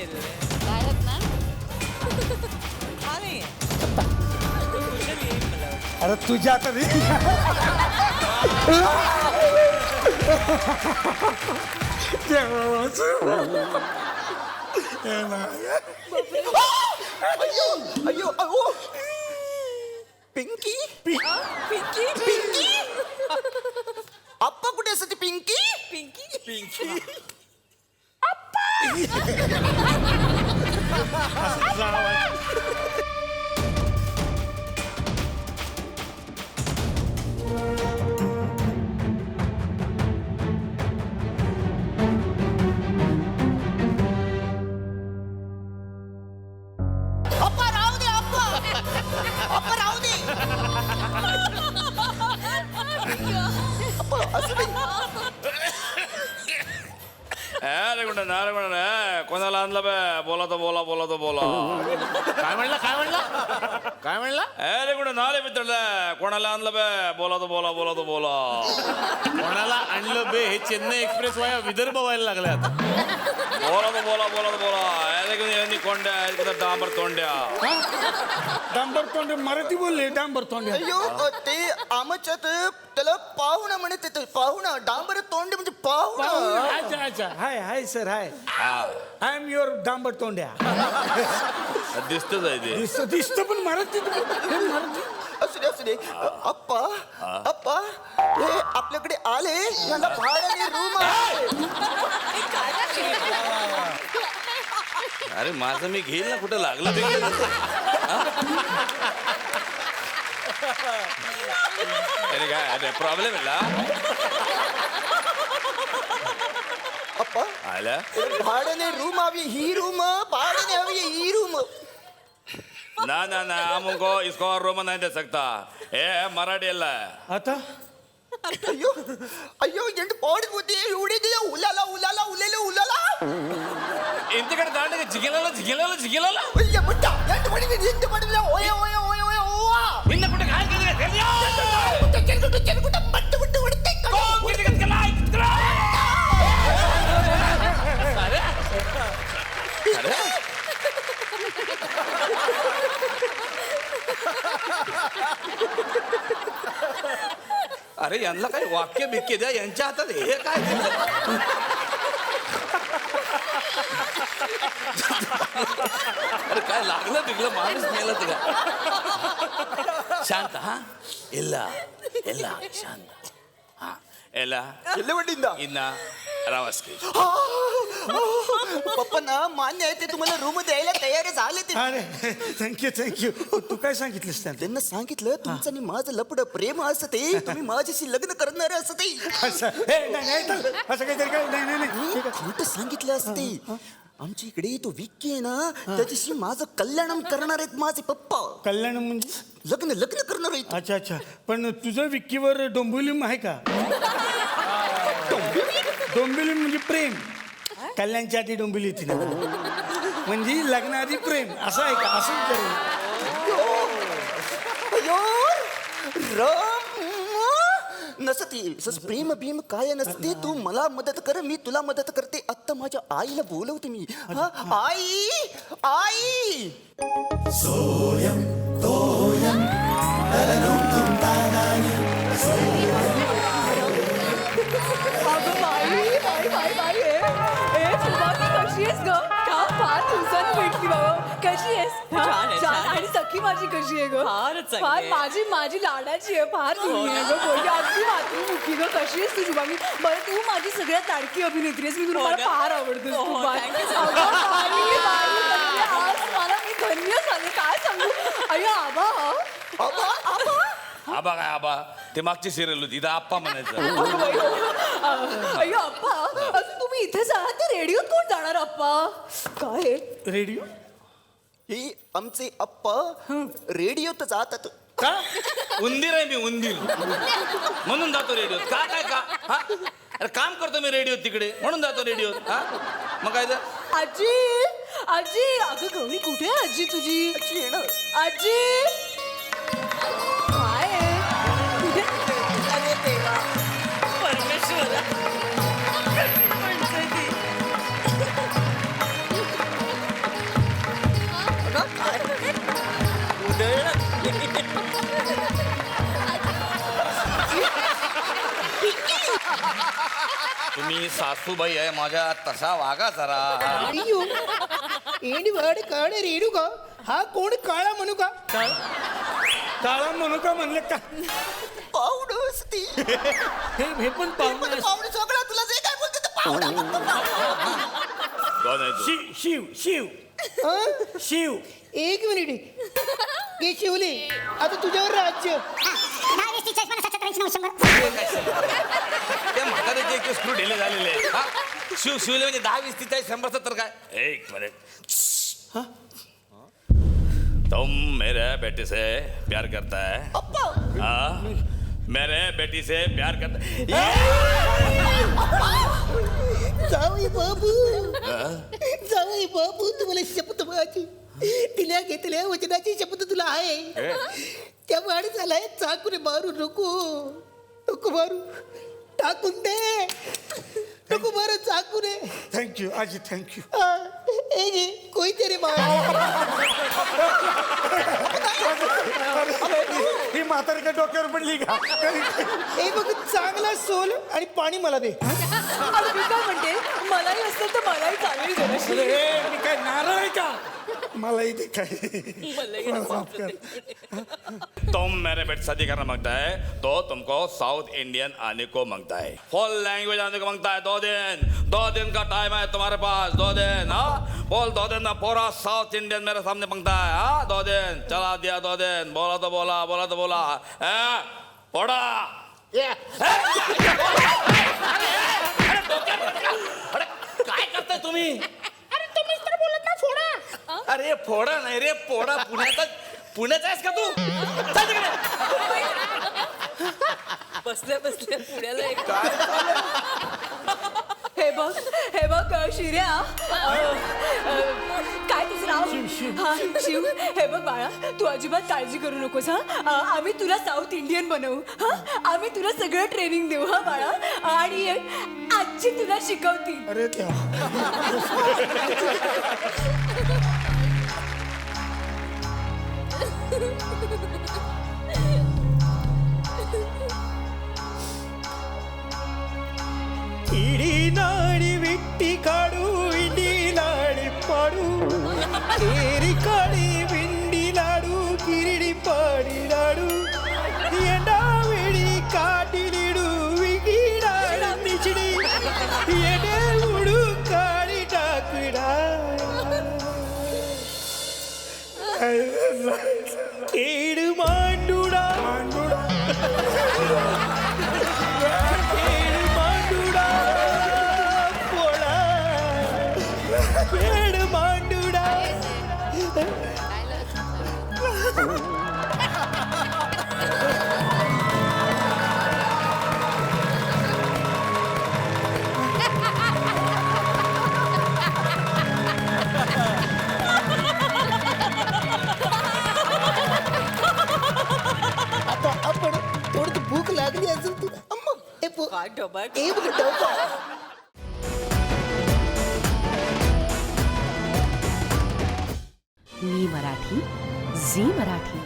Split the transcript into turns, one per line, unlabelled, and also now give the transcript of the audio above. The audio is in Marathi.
नाही रे.
काय होत ना
हा नाही ट्युशन येईल मला वाटतं.
अरे तुझ्या आता
अयो अयो पिंकी
पिंकी
पिंकी आप्पा कुठे असते पिंकी
पिंकी पिंकी
आप्पा राहू दे आप्पा आप्पा राहू दे आप्पा असं नाही
अरे कुठं नारे म्हणा कोणाला आणलं बे बोला तो बोला बोला तो बोला
काय म्हणला काय म्हणला काय म्हणला
अरे कुठं नारे मित्र कोणाला आणलं बे बोला तो बोला बोला तो बोला
कोणाला आणलं बे हे चेन्नई एक्सप्रेस वाया विदर्भ व्हायला लागले आता
बोला तो बोला बोला तो बोला अरे कुणी यांनी कोंड्या डांबर तोंड्या
डांबर तोंडे मराठी बोलले डांबर तोंडे
अयो ते आमच्यात त्याला पाहुणा म्हणत येतं पाहुणा डांबर तोंड म्हणजे पाहुणा
अच्छा अच्छा hi hi sir hi I am your डांबर तोंड्या
दिसतच आहे ते
दिसत पण मराठी मराठी
असू दे अप्पा अप्पा हे आपल्याकडे आले यांना भाड्याने रूम
अरे माझं मी घेईल ना कुठं लागलं ते अरे काय अरे प्रॉब्लेम आहे
अप्पा
आल्या
भाड्याने रूम हवी ही रूम भाड्याने हवी ही रूम
ना ना ना हमको इसको और रोमन नहीं दे सकता ए मराठी अल्ला
आता
ಅಯ್ಯೋ ಅಯ್ಯೋ ಎಂಟು ಪಾಡಿ ಬುದ್ಧಿ ಉಳಿದಿದೆ ಉಲಾಲ ಉಲಾಲ ಉಲೇಲೆ ಉಲಾಲ
ಇಂತಿಕಡೆ ದಾಂಡಿಗೆ ಜಿಗಿಲಲ್ಲ ಜಿಗಿಲಲ್ಲ ಜಿಗಿಲಲ್ಲ
ಅಯ್ಯ ಮುಟ್ಟ ಎಂಟು ಮಾಡಿದ್ರೆ ಓಯ ಓಯ ಓಯ ಓಯ ಓವಾ
ನಿನ್ನ ಕುಟ್ಟ ಕಾಯ್ತಿದ್ರೆ ತೆರಿಯೋ
ಕೆಲ್ಗುಟ್ಟ ಮಟ್ಟು ಬಿಟ್ಟು ಹೊಡಿತೆ
ಅರೆ ಅರೆ अरे यांना काही वाक्य बिक्य द्या यांच्या हातात हे काय अरे काय लागलं बिगलं माणूस मेला तुला शांत हा इल्ला इल्ला शांत हा एला
ಎಲ್ಲವಡಿಂದ
इन्ना रावस्की
पप्पांना मान्य आहे ते तुम्हाला रूम द्यायला तयार झाले ते
अरे थँक्यू तू काय सांगितलंस त्यांना
त्यांना सांगितलं तुमचं आणि माझं लपड प्रेम असते तुम्ही माझ्याशी लग्न करणार असते
असं असं काहीतरी काय नाही नाही
खोटं सांगितलं असते आमच्या इकडे तो विक्की आहे ना त्याच्याशी माझं कल्याणम करणार आहेत माझे पप्पा
कल्याण म्हणजे
लग्न लग्न करणार आहेत
अच्छा अच्छा पण तुझं विक्कीवर डोंबिवलीम आहे का डोंबिवलीम म्हणजे प्रेम कल्याणच्या आधी डोंबिवली होती ना म्हणजे लग्नाआधी प्रेम असं आहे का असं
अयो राम नसती प्रेम भीम काय नसते तू मला मदत कर मी तुला मदत करते आत्ता माझ्या आईला बोलवते मी हा? आई आई सोयम तोयम
अगं बाई ए शुभांगी कशी आहेस ग फार दिवसांनी भेटली बाबा कशी आहेस
छान आहे, छान आहे.
आणि सखी माझी कशी आहे ग
फारच चांगली
फार
आहे.
माझी लाडाची आहे फार तुम्ही आहे ग बोलली अगदी मातृमुखी ग कशी आहेस तू शुभांगी बरं तू माझी सगळ्यात लाडकी अभिनेत्री आहेस मी तुला
हो
मला
ना?
फार आवडते
हो,
तू फार.
thank you so
अगं बाई, आज मला मी धन्य झाले काय सांगू अय्या आबा
आबा आबा
आबा काय आबा ते मागची सिरियल होती इथं आप्पा म्हणायचं
अगं बाई, हो. अय्या अप्पा असं तुम्ही इथेच आहात तर रेडिओत कोण जाणार अप्पा काय आहे?
रेडिओ
हे आमचे अप्पा रेडिओत जातात
का उंदीर आहे मी उंदीर म्हणून जातो रेडिओ का काय का हा अरे काम करतो मी रेडिओ तिकडे म्हणून जातो रेडिओ हा मग काय तर
आजी आजी अगं गौरी कुठे आहे आजी तुझी
अशी आहे ना.
आजी काय आहे? कुठे
अरे देवा परमेश्वरा कशी माणसं आहे ती.
तुम्ही सासूबाई आहे माझ्या, तसा वागा जरा.
वाड काळ रेडू का हा कोण काळा म्हणू का काळा म्हणू का म्हणले का
पाहुणं असती.
हे पण पाहुणे
पाहुणे सगळं तुला जे काय बोलते ते पाहुणा फक्त पाहुणा.
कोण आहे तू?
शिव शिव शिव एक मिनिट हे शिवले आता तुझ्यावर राज्य
त्या म्हाताऱ्याचे एक स्क्रू ढिले झालेले आहेत. हा? शिवले म्हणजे 10, 20, 30, 100 तर काय. एक मिनिट. तुम मेरे बेटे से प्यार करता है? हाँ? मेरे बेटी से प्यार करता है?
जावई बाबू तुम्हाला शपथ माझी तिला घेतल्या वचनाची शपथ तुला आहे त्या वाढ झालाय चाकूने मारू नको मारू टाकून दे नको मारू चाकूने थँक्यू आजी थँक्यू कोणतरी ही म्हातारी का डोक्यावर पडली का हे बघ चांगला सोल आणि पाणी मला दे
अरे मी काय म्हणते, मलाही असतं तर मलाही चालेल जराशी.
मी काय नारळ आहे का मला इथे काय माफ कर
तुम मेरे बेटे से शादी करना मांगता है तो तुमको साउथ इंडियन आने को मांगता है, फुल लैंग्वेज आने को मांगता है. 2 दिन का टाइम है तुम्हारे पास. 2 दिन. हाँ बोल 2 दिन में पूरा साउथ इंडियन मेरे सामने मांगता है. हाँ 2 दिन चला दिया. 2 दिन बोला तो बोला पड़ा. अरे काय करताय तुम्ही?
अरे तुम्हीच तर बोलत ना फोडा.
अरे फोडा नाही रे पोडा. पुण्याचा आहेस का तू? चल तिकडे.
बसल्या पुण्याला एक
हे बघ शिर्या काय तुझं नाव हा शिव. हे बघ बाळा, तू अजिबात काळजी करू नकोस. हा आम्ही तुला साऊथ इंडियन बनवू. हा आम्ही तुला सगळं ट्रेनिंग देऊ. हा बाळा, आणि आजची तुला शिकवतील.
अरे इडी नाडी विट्टी काढू इंडी लाडी पाडू तेरी काळी विंडी लाडू किरडी पाडी लाडू येडा वेडी काटी लिडू विगिडा निचडी येडे उडू काळी टाकडा केड मांडुडा पेड़ मांडुडा आता आपण थोडी भूक लागली असेल तुला अम्मा
काय डबा
मी मराठी, झी मराठी.